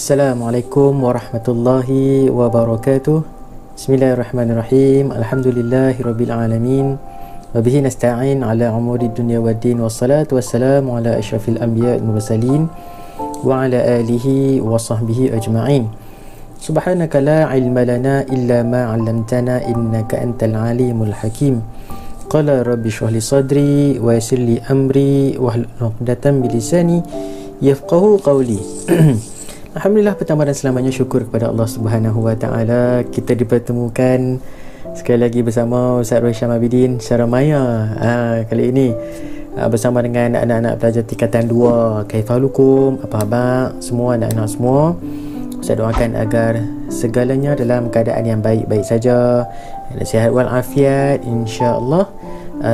Assalamualaikum warahmatullahi wabarakatuh. Bismillahirrahmanirrahim. Alhamdulillahirabbil alamin. Wa bihi nasta'in ala umuri dunya waddin, wassalatu wassalamu ala asyrafil anbiya'i wal mursalin wa ala alihi wa sahbihi ajma'in. Subhanaka la ilma lana illa ma 'allamtana innaka antal alimul hakim. Qala rabbi shrah li sadri wa yassir li amri wahlul 'uqdatam min lisani yafqahu qawli. Alhamdulillah, pertama dan selamanya syukur kepada Allah Subhanahu Wa Taala. Kita dipertemukan sekali lagi bersama Ustaz Rosyam Abidin secara maya. Kali ini bersama dengan anak-anak pelajar tingkatan 2. Kaifalukum, apa khabar semua anak-anak semua? Saya doakan agar segalanya dalam keadaan yang baik-baik saja, sihat walafiat, insya-Allah.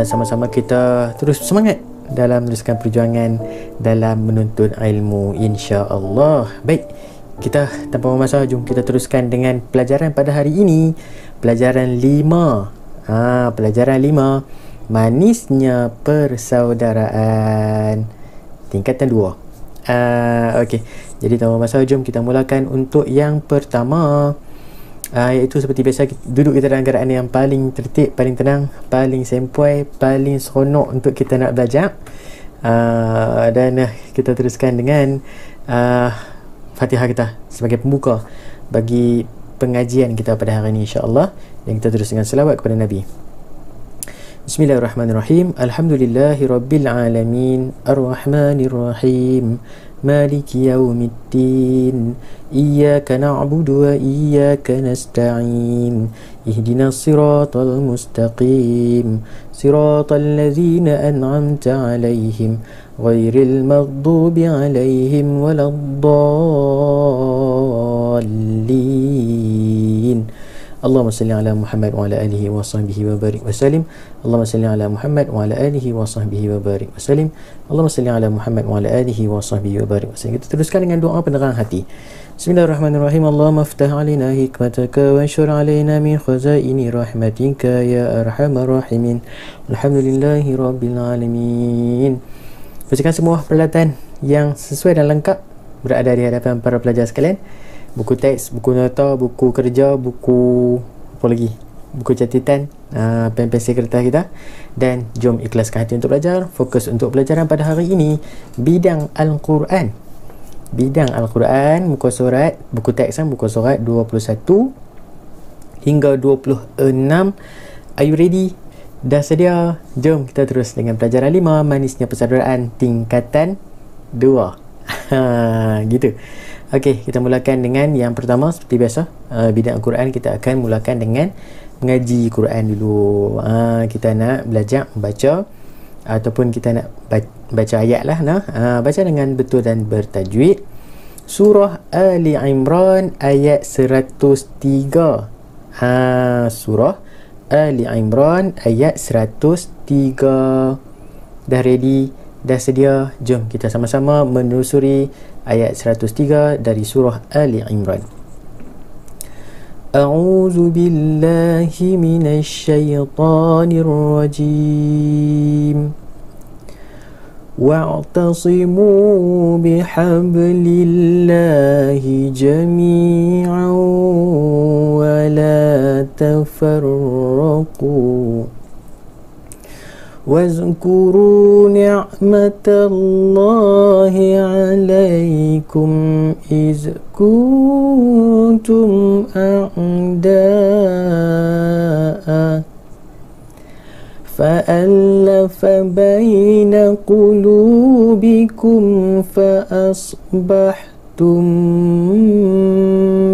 Sama-sama kita terus semangat dalam meneruskan perjuangan dalam menuntut ilmu, insya-Allah. Baik, kita tanpa memasa, jom kita teruskan dengan pelajaran pada hari ini. Pelajaran 5. Pelajaran 5, manisnya persaudaraan, tingkatan 2. Okey. Jadi tanpa memasa, jom kita mulakan untuk yang pertama. Iaitu seperti biasa, duduk kita dalam keadaan yang paling tertib, paling tenang, paling sempoi, paling seronok untuk kita nak belajar. Dan kita teruskan dengan Fatihah kita sebagai pembuka bagi pengajian kita pada hari ini, insya-Allah. Dan kita terus dengan selawat kepada Nabi. Bismillahirrahmanirrahim. Alhamdulillahirabbil alamin, arrahmanirrahim, maliki yaumiddin, iyyaka na'budu wa iyyaka nasta'in, ihdinas siratal mustaqim, siratal ladzina an'amta 'alaihim ghairil maghdubi 'alaihim waladdallin. Allahumma salli ala Muhammad wa ala alihi wa sahbihi wa barik wa sallim. Allahumma salli ala Muhammad wa ala alihi wa sahbihi wa barik wa sallim. Allahumma salli ala Muhammad wa ala alihi wa sahbihi wa barik wa sallim. Kita teruskan dengan doa penerang hati. Bismillahirrahmanirrahim. Allahumma aftah alina hikmataka wa anshur alaina min khazaini rahmatika ya arhamar rahimin. Alhamdulillahi rabbil alamin. Pastikan semua peralatan yang sesuai dan lengkap berada di hadapan para pelajar sekalian. Buku teks, buku nota, buku kerja, buku apa lagi, buku catatan, pen pensel kertas kita. Dan jom ikhlaskan hati untuk belajar. Fokus untuk pelajaran pada hari ini, bidang Al-Quran. Bidang Al-Quran, muka surat, buku teks muka surat 21 hingga 26. Are you ready? Dah sedia? Jom kita terus dengan pelajaran 5, manisnya persaudaraan, tingkatan 2. Gitu. Okey, kita mulakan dengan yang pertama. Seperti biasa, bidang Al-Quran kita akan mulakan dengan mengaji Quran dulu. Kita nak belajar membaca, ataupun kita nak baca ayat lah. Baca dengan betul dan bertajwid. Surah Ali Imran ayat 103. Surah Ali Imran ayat 103. Dah ready? Dah sedia? Jom kita sama-sama menelusuri ayat 103 dari surah Ali Imran. A'udzu billahi minasy syaithanir rajim. Wa'tasimu bihablillahi jami'an wa la tafarraqu. واذكروا نعمة الله عليكم إذ كنتم أعداء فألف بين قلوبكم فأصبحتم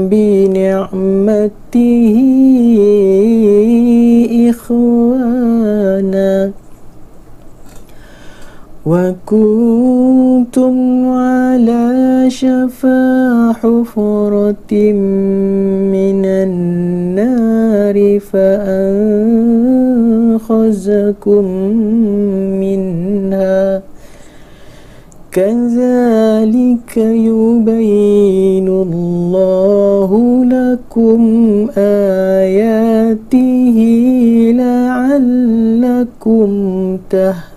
بنعمته إخوانا وكنتم على شفا حفرة من النار فأنقذكم منها كذلك يبين الله لكم آياته لعلكم تهتدون.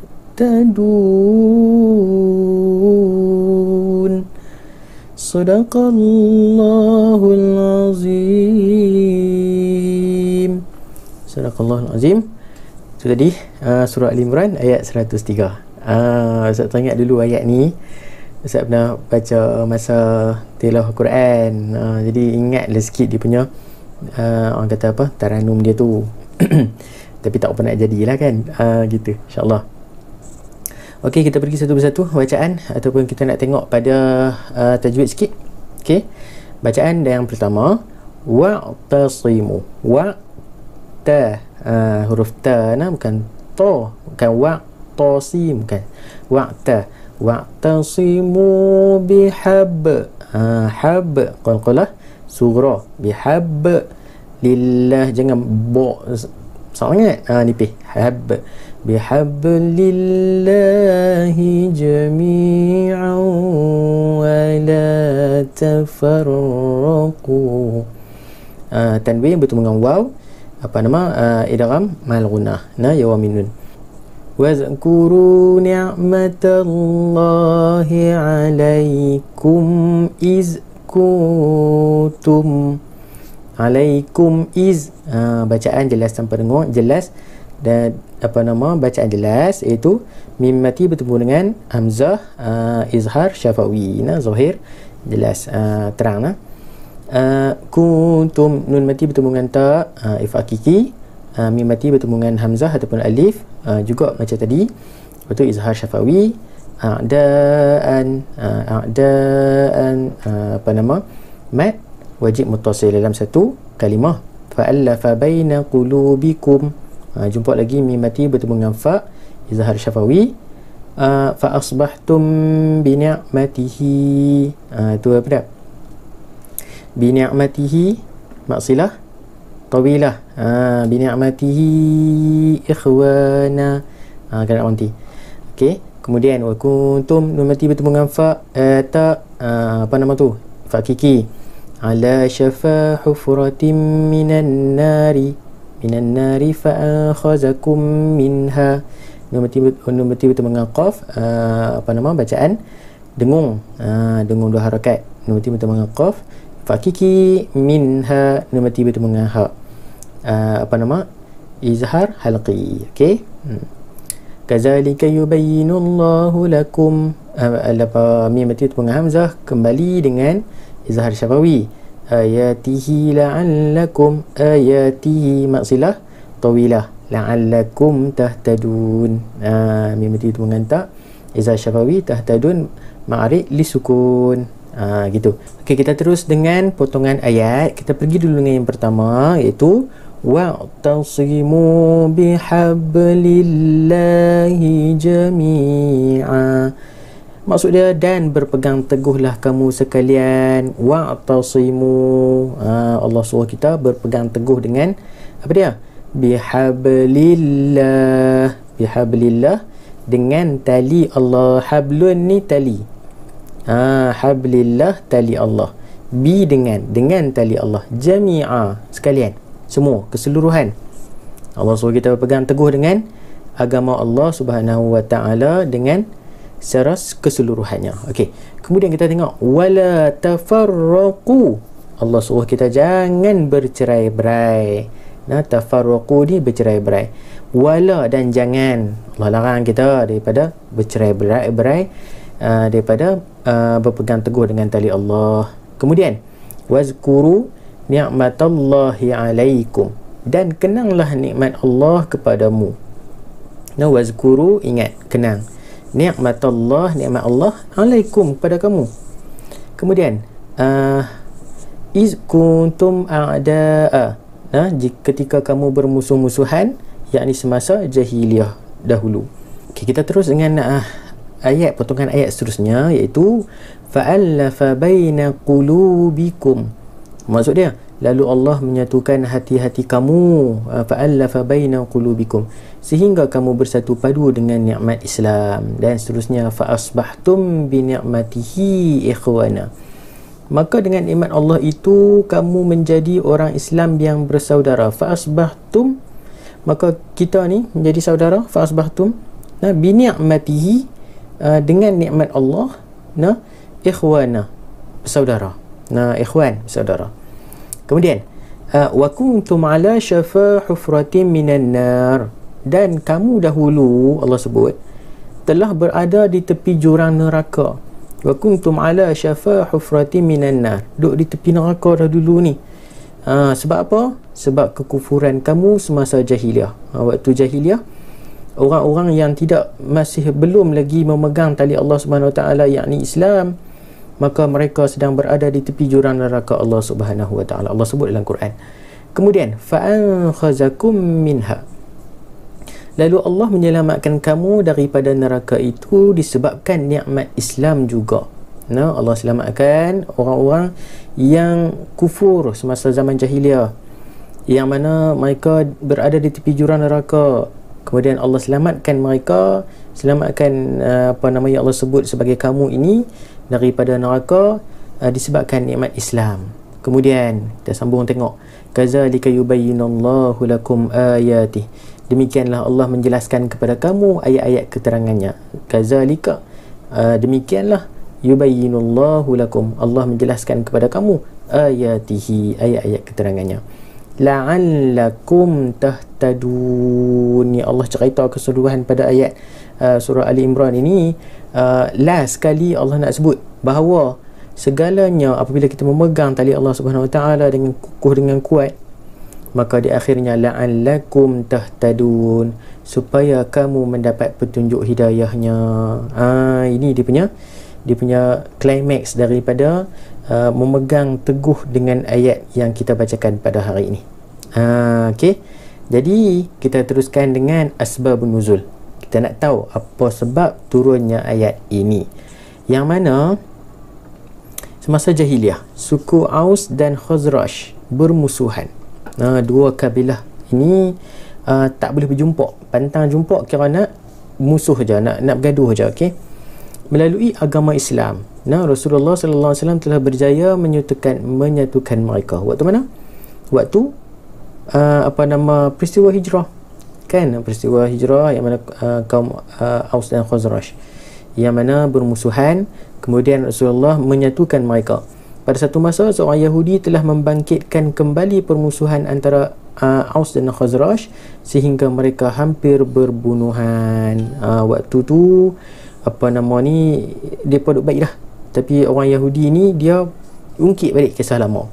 Sadaqallahul azim. Sadaqallahul azim. Itu tadi surah Al-Imran ayat 103. Ustaz teringat dulu ayat ni Ustaz pernah baca masa tilawah Quran. Jadi ingatlah sikit dia punya orang kata apa, taranum dia tu. Tapi tak pernah jadilah kan. Gitu insya-Allah. Okey, kita pergi satu persatu bacaan ataupun kita nak tengok pada tajwid sikit. Okey. Bacaan yang pertama, wa'tasimu. Ta, huruf ta bukan to, bukan wa'tasim, bukan. Wa'ta. Wa'tasimu bihab. Hab qalqalah sughra, bihab lillah, jangan bo sangat nipih. Hab bihablillahi jami'an wa la tafarraqu. Tanwin bertemu dengan waw, idgham mal ghunnah, ya wa minun. Wazkuru ni'matallahi 'alaikum iz kuntum. Alaikum iz, bacaan jelas tanpa dengung, jelas. Dan bacaan jelas, iaitu mim mati bertemu dengan hamzah, izhar syafawi, zahir, jelas, terang. Kuntum, nun mati bertemu dengan ta, if hakiki. Mim mati bertemu dengan hamzah ataupun alif, juga macam tadi, iaitu izhar syafawi. A'daan, mat wajib muttasil dalam satu kalimah. Fa'allafa baina qulubikum, jumpa lagi mim mati bertemu dengan fa, izhar syafawi. Fa asbahtum bi ni'matihi, itu apa dah? Bi ni'matihi maksilah tawilah. Bi ni'matihi ikhwana, kena nanti. Okey, kemudian wa kuntum, nun mati bertemu dengan fa, ta, fa kiki. Ala syafa hufratin minan nari fa akhazakum minha. Nun mati bertemu dengan qaf, bacaan dengung, dengung dua harakat. Nun mati bertemu dengan qaf, fa kiki, minha, nun mati bertemu dengan ha, izhar halqi. Okey. Kazalika yubayyinu Allahu lakum, mim mati bertemu dengan hamzah, kembali dengan izhar syafawi. Ayatihi la'allakum, ayatihi maksilah tawilah, la'allakum tahtadun. Mim mati bertemu dengan ta, izhar syafawi, tahtadun ma'arid li sukun. Gitu. Okey, kita terus dengan potongan ayat. Kita pergi dulu dengan yang pertama, iaitu wa'tasimu bihablillahi jami'a. Maksud dia, dan berpegang teguhlah kamu sekalian. Wa'tasimu, Allah suruh kita berpegang teguh dengan apa dia? Bihablillah. Bihablillah, dengan tali Allah. Hablun ni tali. Hablillah, tali Allah. Bi, dengan tali Allah. Jami'a, sekalian, semua, keseluruhan. Allah suruh kita berpegang teguh dengan agama Allah Subhanahu wa ta'ala dengan secara keseluruhannya. Okey. Kemudian kita tengok wala tafarraqu. Allah suruh kita jangan bercerai-berai. Tafarraqu ni bercerai-berai. Wala, dan jangan. Allah larang kita daripada bercerai-berai, daripada berpegang teguh dengan tali Allah. Kemudian wazkuru ni'matallahi alaikum, dan kenanglah nikmat Allah kepadamu. Wazkuru, ingat, kenang. Ni'matallah, nikmat Allah, alaikum, kepada kamu. Kemudian iz kuntum a'da'a, ketika kamu bermusuh-musuhan, yakni semasa jahiliyah dahulu. Okay, kita terus dengan ayat, potongan ayat seterusnya, iaitu fa'allafa baina qulubikum. Maksud dia, lalu Allah menyatukan hati-hati kamu. Fa'allafa baina qulubikum, sehingga kamu bersatu padu dengan nikmat Islam. Dan seterusnya, fa'asbahtum bi ni'matihi ikhwana, maka dengan nikmat Allah itu kamu menjadi orang Islam yang bersaudara. Fa'asbahtum, maka kita ni menjadi saudara. Fa'asbahtum bi ni'matihi, dengan nikmat Allah, ikhwana, bersaudara. Nah, ikhwan bersaudara. Kemudian wa kuntum ala syafa hufratin minan nar, dan kamu dahulu Allah sebut telah berada di tepi jurang neraka. Wa kuntum ala syafa hufratin minan nar, duduk di tepi neraka dah dulu ni. Sebab apa? Sebab kekufuran kamu semasa jahiliah. Waktu jahiliah, orang-orang yang masih belum lagi memegang tali Allah Subhanahu Wa Taala, yakni Islam, maka mereka sedang berada di tepi jurang neraka Allah Subhanahu Wa Taala. Allah sebut dalam Quran. Kemudian fa'ankhazakum minha, lalu Allah menyelamatkan kamu daripada neraka itu disebabkan nikmat Islam juga. Nah, Allah selamatkan orang-orang yang kufur semasa zaman jahiliah, yang mana mereka berada di tepi jurang neraka. Kemudian Allah selamatkan mereka, selamatkan yang Allah sebut sebagai kamu ini daripada neraka disebabkan nikmat Islam. Kemudian kita sambung tengok, kazalika yubayyinullahu lakum ayatih, demikianlah Allah menjelaskan kepada kamu ayat-ayat keterangannya. Kazalika, demikianlah, yubayyinullahu lakum, Allah menjelaskan kepada kamu ayatihi, ayat-ayat keterangannya. La'allakum tahtadun, Allah cerita keseluruhan pada ayat surah Ali Imran ini. Last sekali Allah nak sebut bahawa segalanya apabila kita memegang tali Allah Subhanahu Wa Taala dengan kukuh, dengan kuat, maka di akhirnya la'allakum tahtadun, supaya kamu mendapat petunjuk hidayahnya. Ini dia punya climax daripada memegang teguh dengan ayat yang kita bacakan pada hari ini. Okey. Jadi kita teruskan dengan asbabun nuzul. Kita nak tahu apa sebab turunnya ayat ini, yang mana semasa jahiliah suku Aus dan Khazraj bermusuhan. Dua kabilah ini tak boleh berjumpa, pantang jumpa kerana musuh je, nak bergaduh je. Okey. Melalui agama Islam, Rasulullah sallallahu alaihi wasallam telah berjaya menyatukan mereka. Waktu mana? Waktu peristiwa hijrah. Kan, peristiwa hijrah yang mana kaum Aus dan Khazraj yang mana bermusuhan, kemudian Rasulullah menyatukan mereka. Pada satu masa seorang Yahudi telah membangkitkan kembali permusuhan antara Aus dan Khazraj sehingga mereka hampir berbunuhan. Waktu tu dia duk baik dah, tapi orang Yahudi ni dia ungkit balik kisah lama,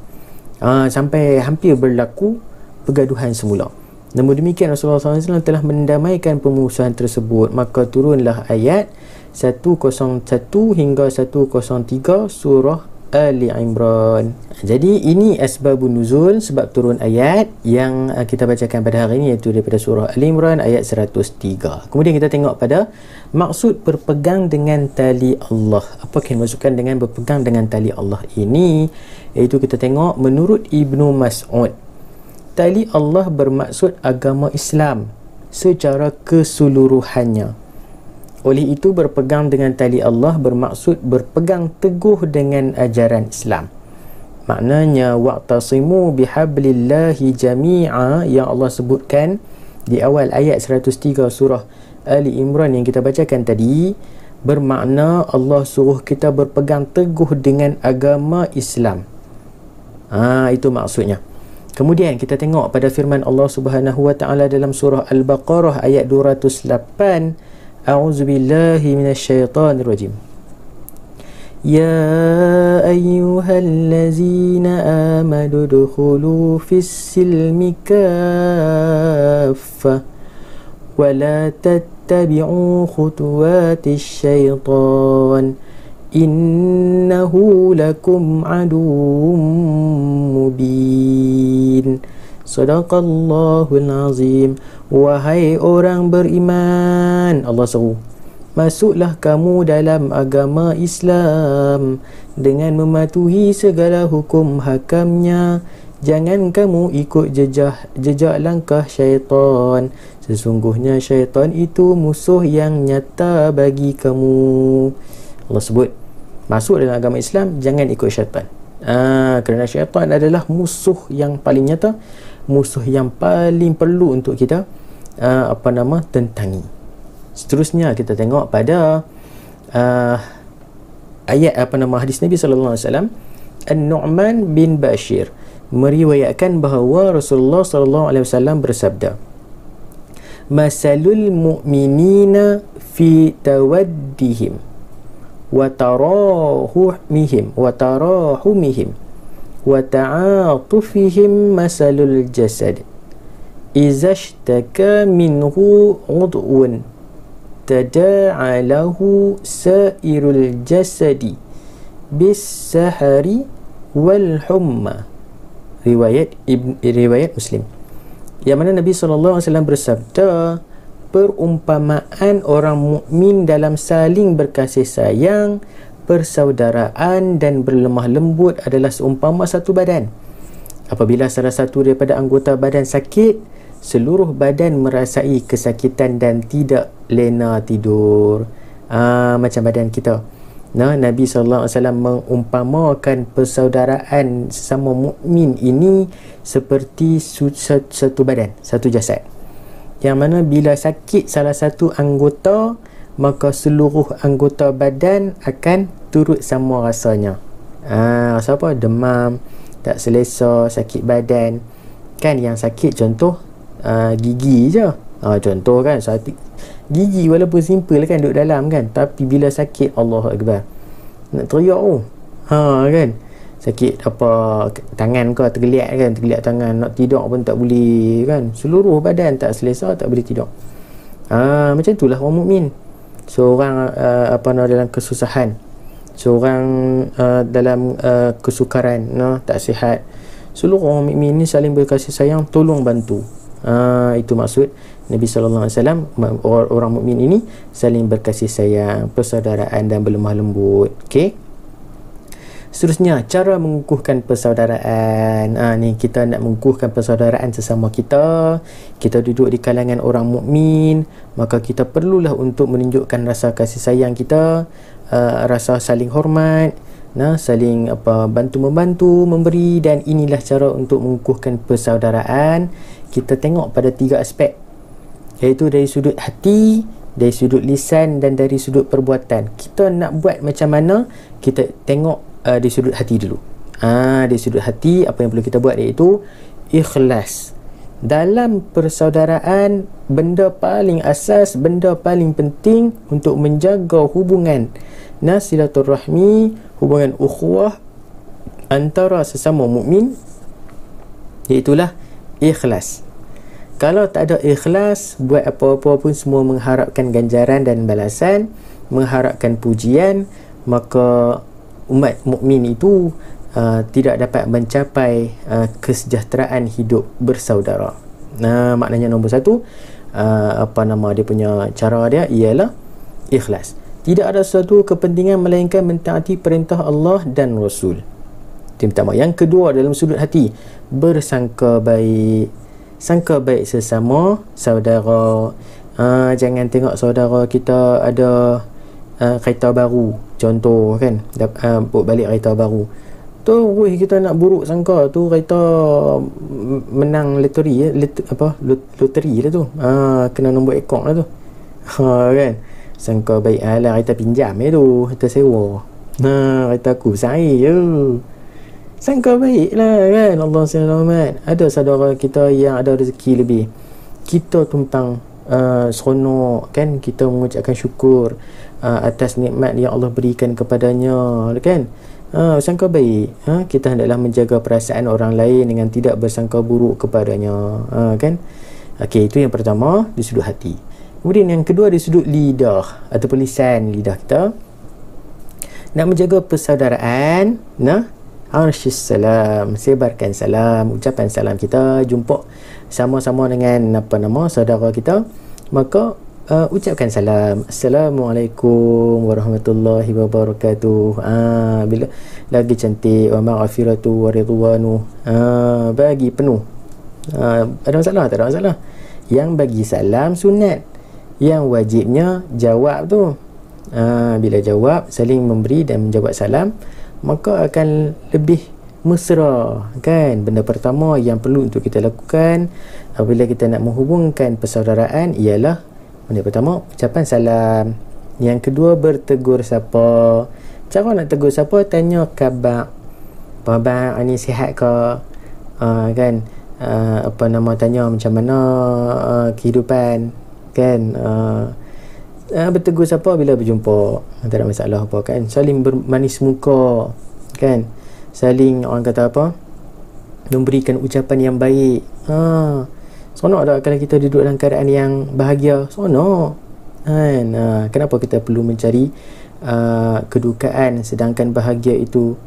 sampai hampir berlaku pergaduhan semula. Namun demikian Rasulullah SAW telah mendamaikan permusuhan tersebut, maka turunlah ayat 101 hingga 103 surah Ali Imran. Jadi ini asbabun nuzul, sebab turun ayat yang kita bacakan pada hari ini, iaitu daripada surah Ali Imran ayat 103. Kemudian kita tengok pada maksud berpegang dengan tali Allah. Apa yang dimaksudkan dengan berpegang dengan tali Allah ini? Iaitu kita tengok menurut Ibnu Mas'ud, tali Allah bermaksud agama Islam secara keseluruhannya. Oleh itu berpegang dengan tali Allah bermaksud berpegang teguh dengan ajaran Islam. Maknanya wa'tasimu bihablillahi jami'a yang Allah sebutkan di awal ayat 103 surah Ali Imran yang kita bacakan tadi, bermakna Allah suruh kita berpegang teguh dengan agama Islam. Itu maksudnya. Kemudian kita tengok pada firman Allah Subhanahu Wa Taala dalam surah Al-Baqarah ayat 208. A'udzubillahi minasyaitonirrajim. Ya ayyuhallazina amanu dukhulu fis-silmi kaffah wa la tattabi'u khutuwatis syaitan innahu lakum aduwwum mubin. Sadaqallahul azim. Wahai orang beriman, Allah seru, masuklah kamu dalam agama Islam dengan mematuhi segala hukum hakamnya. Jangan kamu ikut jejak langkah syaitan. Sesungguhnya syaitan itu musuh yang nyata bagi kamu. Allah sebut, masuk dalam agama Islam, jangan ikut syaitan. Kerana syaitan adalah musuh yang paling nyata, musuh yang paling perlu untuk kita tentangi. Seterusnya kita tengok pada ayat hadis Nabi sallallahu alaihi wasallam, An-Nu'man bin Bashir meriwayatkan bahawa Rasulullah sallallahu alaihi wasallam bersabda, masalul mu'minina fi tawaddihim wa tarahumihim wa ta'atufihim masalul jasad iza ishtaka minhu ud'un tada'a lahu sairul jasadi bis sahari wal humma. Riwayat Muslim. Yang mana Nabi SAW bersabda, perumpamaan orang mukmin dalam saling berkasih sayang, persaudaraan dan berlemah lembut adalah seumpama satu badan. Apabila salah satu daripada anggota badan sakit, seluruh badan merasai kesakitan dan tidak lena tidur. Macam badan kita. Nabi SAW mengumpamakan persaudaraan sesama mukmin ini seperti satu badan, satu jasad. Yang mana bila sakit salah satu anggota, maka seluruh anggota badan akan turut sama rasanya. Rasa apa? Demam, tak selesa, sakit badan. Kan yang sakit contoh gigi je. Contoh kan, gigi walaupun simple kan duduk dalam kan, tapi bila sakit, Allahu Akbar, nak teriak kan, sakit apa tangan kau tergeliat tangan, nak tidur pun tak boleh kan, seluruh badan tak selesa, tak boleh tidur. Macam itulah orang mukmin. Seorang dalam kesusahan, seorang dalam kesukaran, tak sihat, seluruh orang mukmin ni saling berkasih sayang, tolong bantu. Itu maksud Nabi SAW. Orang mukmin ini saling berkasih sayang, persaudaraan dan berlemah lembut. Okey. Seterusnya, cara mengukuhkan persaudaraan. Ni kita nak mengukuhkan persaudaraan sesama kita. Kita duduk di kalangan orang mukmin, maka kita perlulah untuk menunjukkan rasa kasih sayang kita, rasa saling hormat, saling bantu-membantu, memberi. Dan inilah cara untuk mengukuhkan persaudaraan. Kita tengok pada 3 aspek, iaitu dari sudut hati, dari sudut lisan dan dari sudut perbuatan. Kita nak buat macam mana, kita tengok dari sudut hati dulu. Dari sudut hati, apa yang perlu kita buat iaitu ikhlas. Dalam persaudaraan, benda paling asas, benda paling penting untuk menjaga hubungan silaturahmi, hubungan ukhuwah antara sesama mukmin, iaitulah ikhlas. Kalau tak ada ikhlas, buat apa-apa pun semua mengharapkan ganjaran dan balasan, mengharapkan pujian, maka umat mukmin itu tidak dapat mencapai kesejahteraan hidup bersaudara. Maknanya nombor 1, dia punya cara dia ialah ikhlas. Tidak ada sesuatu kepentingan melainkan mentaati perintah Allah dan Rasul. Itu yang pertama. Yang kedua, dalam sudut hati, bersangka baik. Sangka baik sesama saudara. Jangan tengok saudara kita ada kereta baru, contoh kan, balik kereta baru tu, kita nak buruk sangka tu kereta menang loteri loteri lah tu, kena nombor ekor lah tu, kan. Sangka baik, alah kereta pinjam tu, kereta sewa, kereta aku saya je. Sangka baik lah kan. Allah selamat. Ada saudara kita yang ada rezeki lebih, kita tumpang seronok kan, kita mengucapkan syukur atas nikmat yang Allah berikan kepadanya kan. Sangka baik. Kita hendaklah menjaga perasaan orang lain dengan tidak bersangka buruk kepadanya, kan. Okey, itu yang pertama, di sudut hati. Kemudian yang kedua, di sudut lidah ataupun lisan lidah kita. Nak menjaga persaudaraan, arsyis salam, sebarkan salam, ucapan salam kita, jumpa sama-sama dengan saudara kita, maka ucapkan salam, Assalamualaikum warahmatullahi wabarakatuh. Bila lagi cantik, wa maghfiratu wa ridwanu, bagi penuh. Ada masalah? Tak ada masalah. Yang bagi salam sunat, yang wajibnya jawab tu. Bila jawab, saling memberi dan menjawab salam, maka akan lebih mesra kan. Benda pertama yang perlu untuk kita lakukan apabila kita nak menghubungkan persaudaraan ialah, benda pertama, ucapan salam. Yang kedua, bertegur sapa. Cara nak tegur siapa? Tanya khabar. Abang ni sihat ke? Kan? Tanya macam mana kehidupan, kan? Bertegur siapa bila berjumpa, tak ada masalah apa, kan? Saling bermanis muka, kan? Saling, orang kata apa, memberikan ucapan yang baik. Seronok tak kalau kita duduk dalam keadaan yang bahagia? Seronok, kan? Kenapa kita perlu mencari kedukaan sedangkan bahagia itu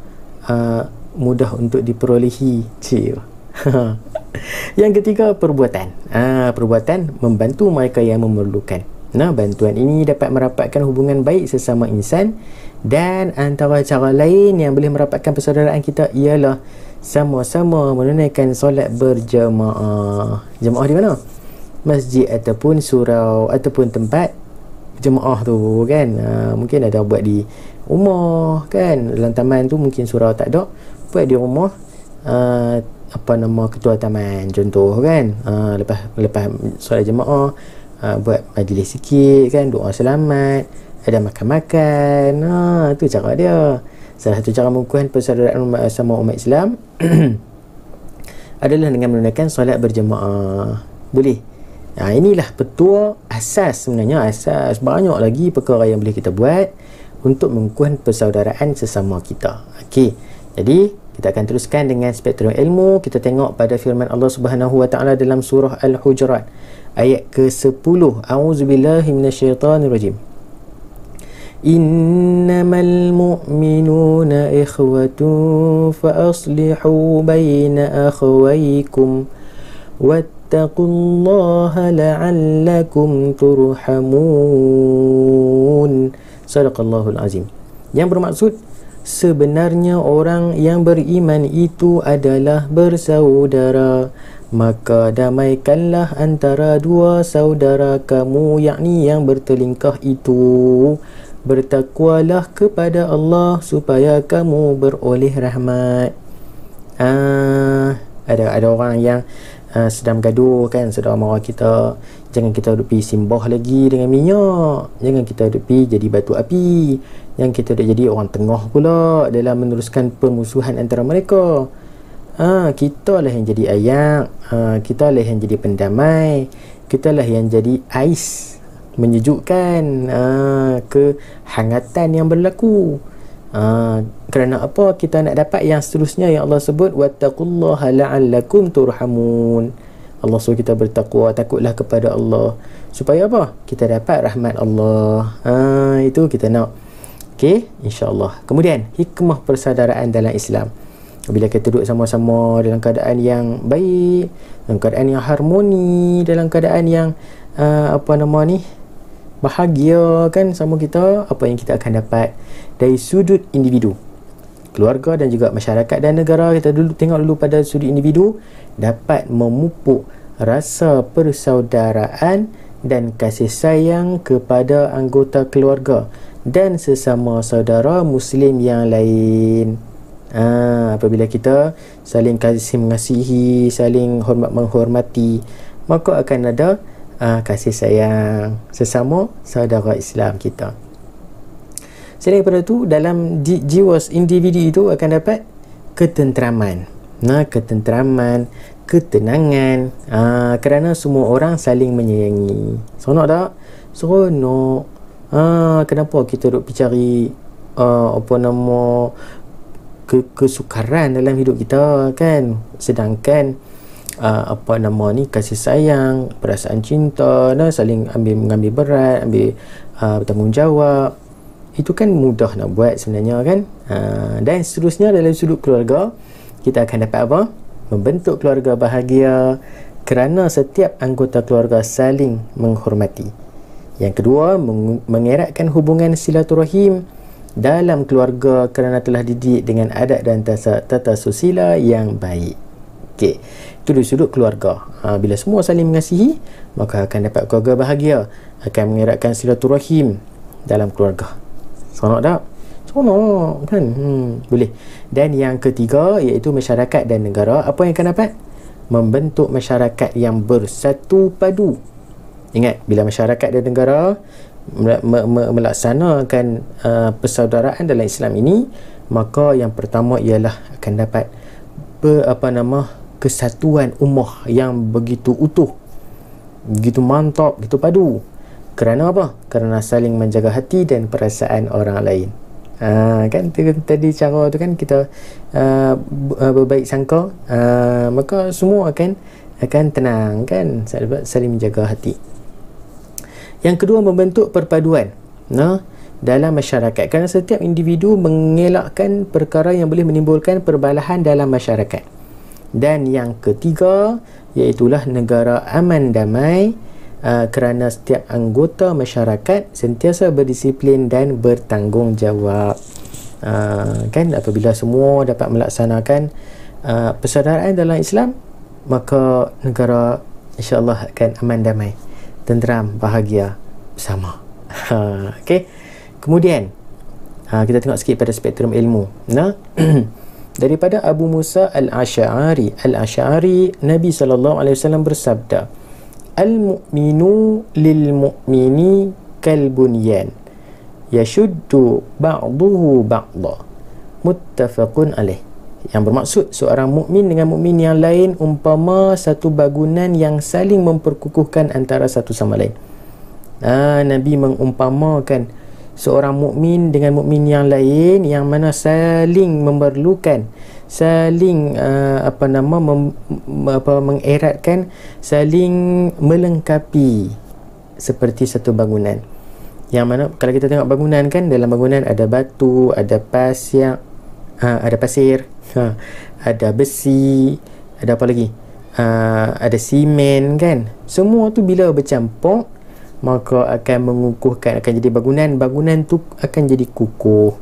mudah untuk diperolehi? Yang ketiga, perbuatan. Perbuatan membantu mereka yang memerlukan. Bantuan ini dapat merapatkan hubungan baik sesama insan, dan antara cara lain yang boleh merapatkan persaudaraan kita ialah sama-sama menunaikan solat berjemaah. Jemaah di mana? Masjid ataupun surau ataupun tempat jemaah tu, kan? Mungkin ada buat di rumah, kan? Dalam taman tu mungkin surau tak ada, buat di rumah. Ketua taman contoh, kan? Lepas solat jemaah, buat majlis sikit, kan? Doa selamat, ada makan-makan. Tu cara dia. Salah satu cara mengukuhkan persaudaraan sama umat Islam adalah dengan menunaikan solat berjemaah. Boleh. Inilah petua asas, sebenarnya asas. Banyak lagi perkara yang boleh kita buat untuk mengukuhkan persaudaraan sesama kita. Okey. Jadi kita akan teruskan dengan spektrum ilmu. Kita tengok pada firman Allah Subhanahu wa taala dalam surah Al-Hujurat ayat ke-10. A'udzubillahi minasyaitonirrajim. Innamal mu'minuna ikhwatun fa aslihu baina akhawaykum wattaqullaha la'allakum turhamun. Sadaqallahul azim. Yang bermaksud, sebenarnya orang yang beriman itu adalah bersaudara, maka damaikanlah antara dua saudara kamu, yakni yang bertelingkah itu. Bertakwalah kepada Allah supaya kamu beroleh rahmat. Ada orang yang sedang gaduh, kan? Saudara mara kita, jangan kita duk pergi simbah lagi dengan minyak, jangan kita duk pergi jadi batu api, yang kita duk jadi orang tengah pula dalam meneruskan permusuhan antara mereka. Kita lah yang jadi ayak, kita lah yang jadi pendamai, kita lah yang jadi ais, menyejukkan kehangatan yang berlaku. Kerana apa? Kita nak dapat yang seterusnya yang Allah sebut, wattaqullaha la'allakum turhamun. Allah suruh kita bertakwa, takutlah kepada Allah supaya apa? Kita dapat rahmat Allah. Itu kita nak. Okey, insya-Allah. Kemudian hikmah persaudaraan dalam Islam. Bila kita duduk sama-sama dalam keadaan yang baik, dalam keadaan yang harmoni, dalam keadaan yang bahagia, kan, sama kita, apa yang kita akan dapat dari sudut individu, keluarga dan juga masyarakat dan negara. Kita tengok dulu pada sudut individu, dapat memupuk rasa persaudaraan dan kasih sayang kepada anggota keluarga dan sesama saudara Muslim yang lain. Apabila kita saling kasih mengasihi, saling menghormati, maka akan ada kasih sayang sesama saudara Islam kita. Selain daripada itu, dalam jiwa individu itu akan dapat ketenteraman. Ketenteraman, ketenangan, kerana semua orang saling menyayangi. Seronok tak? Seronok. Kenapa kita duk pergi cari kesukaran dalam hidup kita, kan? Sedangkan kasih sayang, perasaan cinta, saling mengambil berat, ambil bertanggungjawab, itu kan mudah nak buat sebenarnya, kan? Dan seterusnya dalam sudut keluarga, kita akan dapat apa? Membentuk keluarga bahagia kerana setiap anggota keluarga saling menghormati. Yang kedua, mengeratkan hubungan silaturahim dalam keluarga kerana telah dididik dengan adat dan tata susila yang baik. Okey, itu dari sudut keluarga. Bila semua saling mengasihi, maka akan dapat keluarga bahagia, akan mengeratkan silaturahim dalam keluarga. Seronok tak? Seronok, kan? Boleh. Dan yang ketiga, iaitu masyarakat dan negara. Apa yang akan dapat? Membentuk masyarakat yang bersatu padu. Ingat, bila masyarakat dan negara melaksanakan persaudaraan dalam Islam ini, maka yang pertama ialah akan dapat kesatuan ummah yang begitu utuh, begitu mantap, begitu padu. Kerana apa? Kerana saling menjaga hati dan perasaan orang lain. Kan tadi cara tu kan kita berbaik sangka, maka semua akan tenang kan, saling menjaga hati. Yang kedua, membentuk perpaduan dalam masyarakat, kerana setiap individu mengelakkan perkara yang boleh menimbulkan perbalahan dalam masyarakat. Dan yang ketiga, iaitulah negara aman damai, kerana setiap anggota masyarakat sentiasa berdisiplin dan bertanggungjawab. Kan apabila semua dapat melaksanakan persaudaraan dalam Islam, maka negara insya-Allah akan aman damai, tenteram, bahagia bersama. Okey. Kemudian kita tengok sikit pada spektrum ilmu. Daripada Abu Musa Al-Asy'ari, Nabi SAW bersabda, Al-mu'minu lil-mu'mini kal-bunyan yashuddu ba'duhu ba'da, muttafaqun alaih. Yang bermaksud, seorang mukmin dengan mukmin yang lain umpama satu bangunan yang saling memperkukuhkan antara satu sama lain. Nabi mengumpamakan seorang mukmin dengan mukmin yang lain yang mana saling memerlukan, saling mengeratkan, saling melengkapi seperti satu bangunan. Yang mana kalau kita tengok bangunan kan, dalam bangunan ada batu, ada pasir, ada besi, ada apa lagi, ada simen kan. Semua tu bila bercampur maka akan mengukuhkan, akan jadi bangunan tu akan jadi kukuh.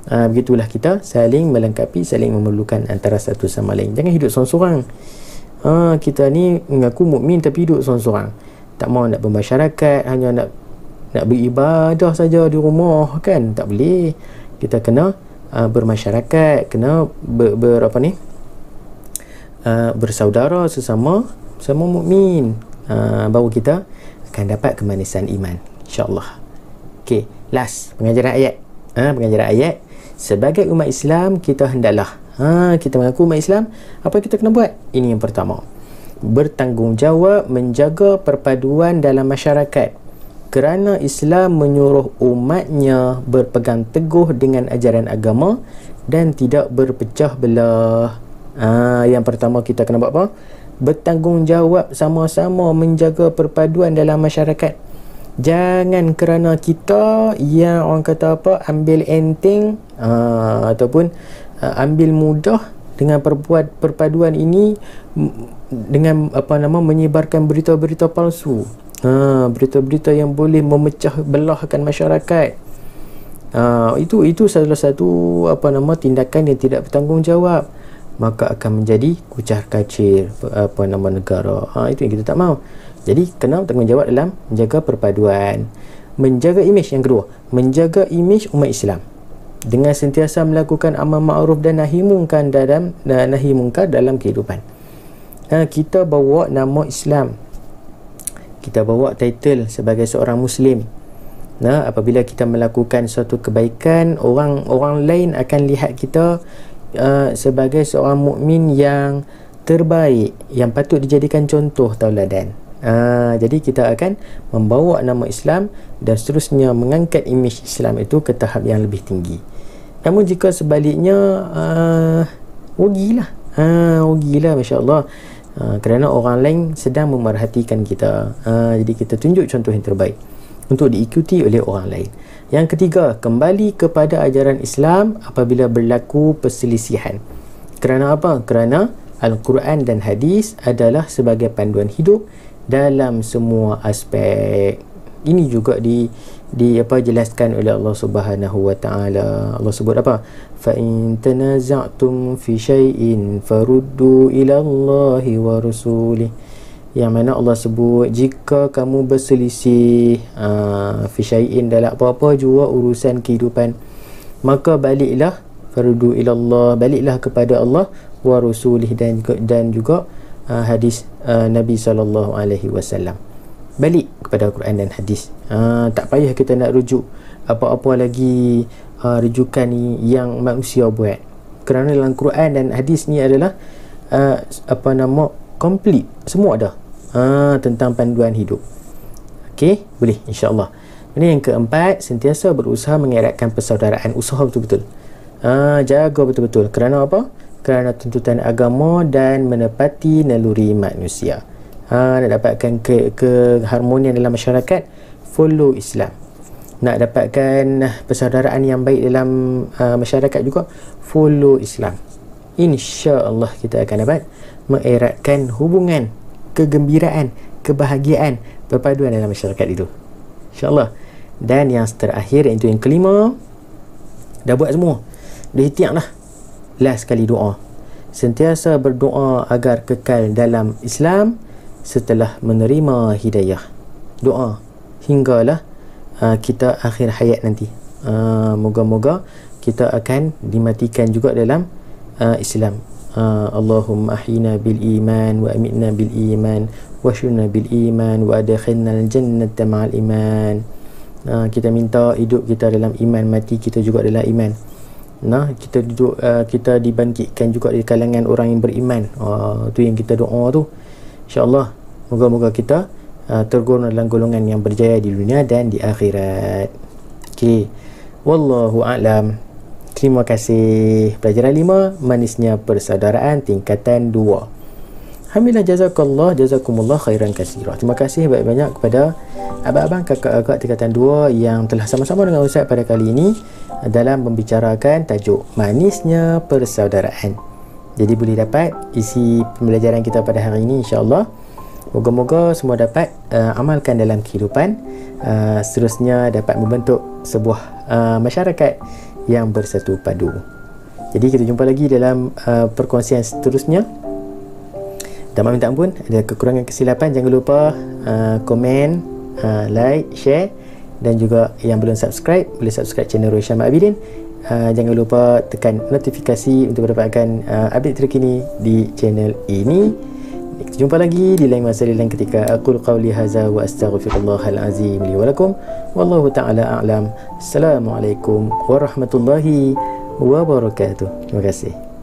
Begitulah kita saling melengkapi, saling memerlukan antara satu sama lain. Jangan hidup seorang-seorang. Kita ni mengaku mukmin tapi hidup seorang-seorang, tak mau nak bermasyarakat, hanya nak beribadah saja di rumah kan, tak boleh. Kita kena bermasyarakat, kena bersaudara sesama mukmin, baru kita akan dapat kemanisan iman, insya-Allah. Okey, last pengajaran ayat. Sebagai umat Islam, kita hendaklah kita mengaku umat Islam, apa kita kena buat? Ini yang pertama, bertanggungjawab menjaga perpaduan dalam masyarakat, kerana Islam menyuruh umatnya berpegang teguh dengan ajaran agama dan tidak berpecah belah. Yang pertama kita kena buat apa? Bertanggungjawab sama-sama menjaga perpaduan dalam masyarakat. Jangan kerana kita yang orang kata ambil enteng ataupun ambil mudah dengan perpaduan ini, dengan menyebarkan berita-berita palsu, berita-berita yang boleh memecah belahkan masyarakat. Itu salah satu tindakan yang tidak bertanggungjawab, maka akan menjadi kucar-kacir negara. Itu yang kita tak mahu. Jadi kena bertanggungjawab dalam menjaga perpaduan, menjaga imej. Yang kedua, menjaga imej umat Islam dengan sentiasa melakukan amal ma'ruf dan nahi munkar dalam kehidupan. Kita bawa nama Islam, kita bawa title sebagai seorang Muslim. Apabila kita melakukan suatu kebaikan, orang lain akan lihat kita sebagai seorang mukmin yang terbaik, yang patut dijadikan contoh tauladan. Jadi kita akan membawa nama Islam dan seterusnya mengangkat imej Islam itu ke tahap yang lebih tinggi. Namun jika sebaliknya, rugilah, masya-Allah, kerana orang lain sedang memerhatikan kita. Jadi kita tunjuk contoh yang terbaik untuk diikuti oleh orang lain. Yang ketiga, kembali kepada ajaran Islam apabila berlaku perselisihan. Kerana apa? Kerana Al-Quran dan hadis adalah sebagai panduan hidup dalam semua aspek. Ini juga dijelaskan oleh Allah Subhanahu wa taala. Allah sebut apa? Fa in tanaza'tum fi syai'in faruddu ila Allahi wa rasulih. Yang mana Allah sebut, jika kamu berselisih fi syai'in dalam apa-apa jua urusan kehidupan, maka baliklah, faruddu ila Allah, baliklah kepada Allah wa rasulih, dan juga hadis Nabi sallallahu alaihi wasallam. balik kepada Al-Quran dan hadis. Tak payah kita nak rujuk apa-apa lagi rujukan ni yang manusia buat, kerana dalam Quran dan hadis ni adalah komplit, semua ada tentang panduan hidup. Okey, boleh insya-Allah. Ini yang keempat, sentiasa berusaha mengeratkan persaudaraan, usaha betul-betul. Jaga betul-betul. Kerana apa? Kerana tuntutan agama dan menepati naluri manusia. Nak dapatkan keharmonian dalam masyarakat, follow Islam. Nak dapatkan persaudaraan yang baik dalam masyarakat juga, follow Islam. InsyaAllah kita akan dapat mengeratkan hubungan, kegembiraan, kebahagiaan, perpaduan dalam masyarakat itu, InsyaAllah. Dan yang terakhir, iaitu yang kelima, dah buat semua, dah ihtiar lah. Last sekali doa, sentiasa berdoa agar kekal dalam Islam setelah menerima hidayah. Doa hinggalah kita akhir hayat nanti. Moga-moga kita akan dimatikan juga dalam Islam. Allahumma ahyina bil iman wa amitna bil iman wa syurna bil iman wa adkhilna al jannata ma'al iman. Kita minta hidup kita dalam iman, mati kita juga dalam iman. Kita duduk, kita dibangkitkan juga di kalangan orang yang beriman. Tu yang kita doa tu, insya-Allah. Moga-moga kita tergolong dalam golongan yang berjaya di dunia dan di akhirat. Okey, wallahu a'lam. Terima kasih. Pelajaran 5, manisnya persaudaraan tingkatan 2. Alhamdulillah, jazakumullah khairan katsira. Terima kasih banyak-banyak kepada abang-abang, kakak-kakak tingkatan 2 yang telah sama-sama dengan Ustaz pada kali ini dalam membicarakan tajuk manisnya persaudaraan. Jadi boleh dapat isi pembelajaran kita pada hari ini, insya-Allah. Moga-moga semua dapat amalkan dalam kehidupan, seterusnya dapat membentuk sebuah masyarakat yang bersatu padu. Jadi kita jumpa lagi dalam perkongsian seterusnya. Dan minta ampun ada kekurangan kesilapan, jangan lupa komen, like, share, dan juga yang belum subscribe boleh subscribe channel Roshan Abidin. Jangan lupa tekan notifikasi untuk mendapatkan update terkini di channel ini. Kita jumpa lagi di lain masa, di lain ketika. Aqul qawli hadza wa astaghfirullahal azim li wa lakum wallahu ta'ala a'lam. Assalamualaikum warahmatullahi wabarakatuh. Terima kasih.